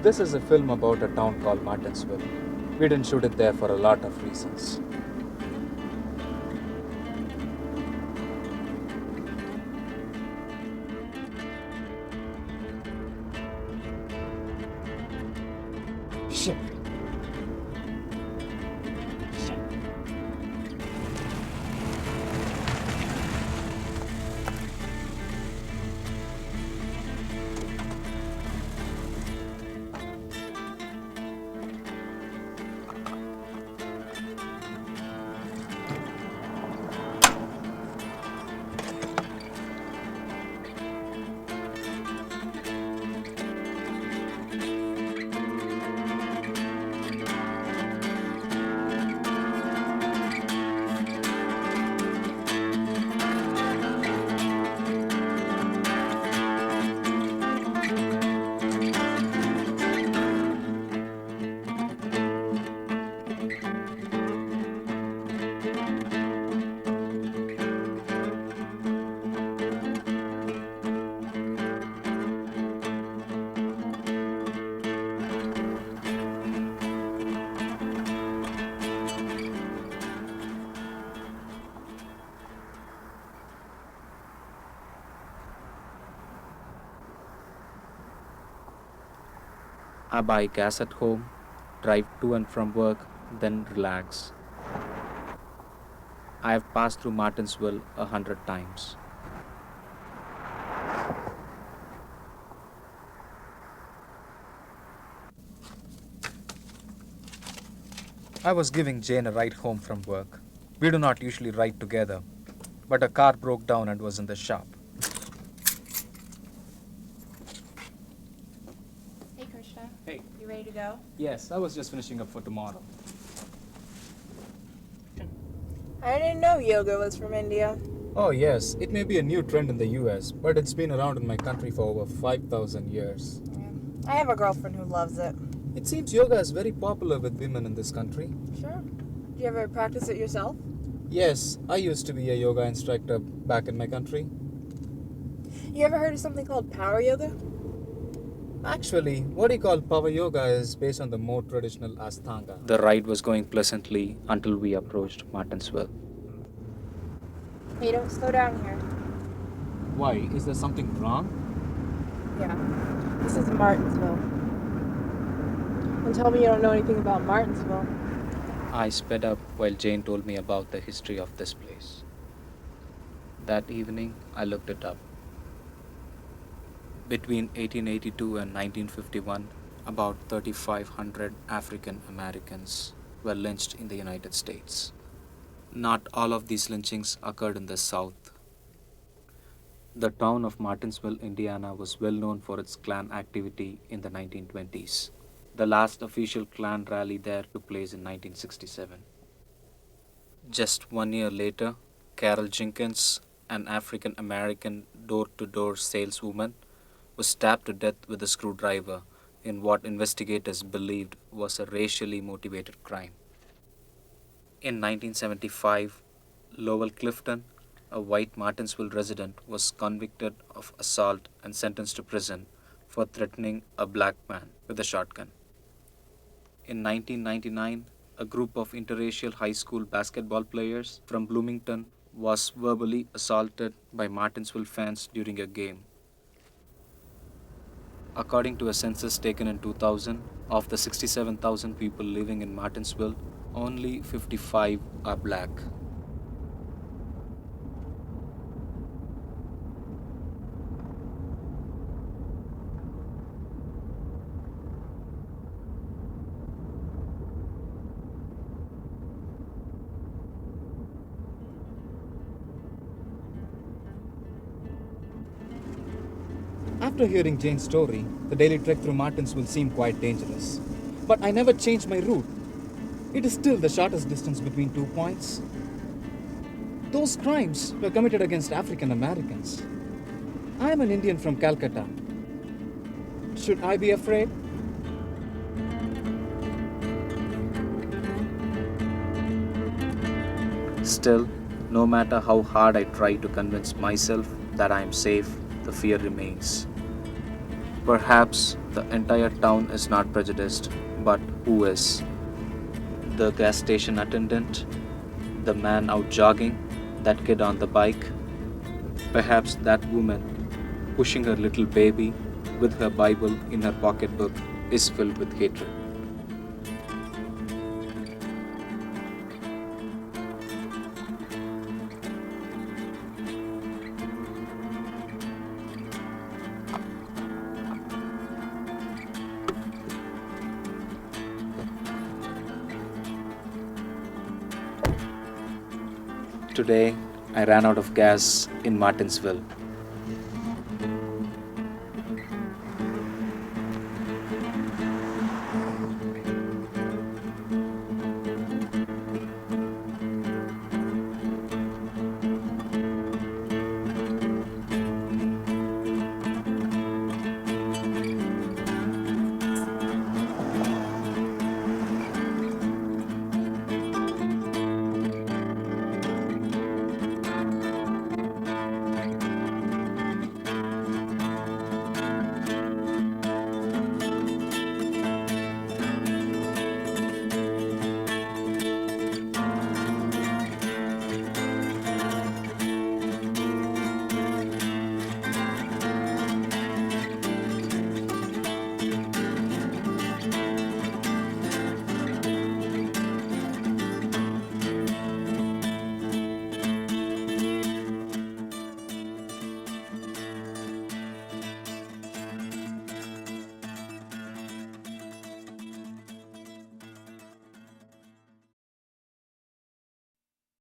This is a film about a town called Martinsville. We didn't shoot it there for a lot of reasons. Shit. I buy gas at home, drive to and from work, then relax. I have passed through Martinsville 100 times. I was giving Jane a ride home from work. We do not usually ride together, but her car broke down and was in the shop. Hey, Krishna. Hey. You ready to go? Yes, I was just finishing up for tomorrow. I didn't know yoga was from India. Oh yes, it may be a new trend in the US, but it's been around in my country for over 5,000 years. Yeah. I have a girlfriend who loves it. It seems yoga is very popular with women in this country. Sure. Do you ever practice it yourself? Yes, I used to be a yoga instructor back in my country. You ever heard of something called power yoga? Actually, what you call power yoga is based on the more traditional Ashtanga. The ride was going pleasantly until we approached Martinsville. Hey, don't slow down here. Why? Is there something wrong? Yeah. This is Martinsville. Don't tell me you don't know anything about Martinsville. I sped up while Jane told me about the history of this place. That evening, I looked it up. Between 1882 and 1951, about 3,500 African Americans were lynched in the United States. Not all of these lynchings occurred in the South. The town of Martinsville, Indiana was well known for its Klan activity in the 1920s. The last official Klan rally there took place in 1967. Just 1 year later, Carol Jenkins, an African American door-to-door saleswoman, was stabbed to death with a screwdriver in what investigators believed was a racially motivated crime. In 1975, Lowell Clifton, a white Martinsville resident, was convicted of assault and sentenced to prison for threatening a black man with a shotgun. In 1999, a group of interracial high school basketball players from Bloomington was verbally assaulted by Martinsville fans during a game. According to a census taken in 2000, of the 67,000 people living in Martinsville, only 55 are black. After hearing Jane's story, the daily trek through Martinsville seemed quite dangerous. But I never changed my route. It is still the shortest distance between 2 points. Those crimes were committed against African Americans. I am an Indian from Calcutta. Should I be afraid? Still, no matter how hard I try to convince myself that I am safe, the fear remains. Perhaps the entire town is not prejudiced, but who is? The gas station attendant, the man out jogging, that kid on the bike, perhaps that woman pushing her little baby with her Bible in her pocketbook is filled with hatred. Today, I ran out of gas in Martinsville.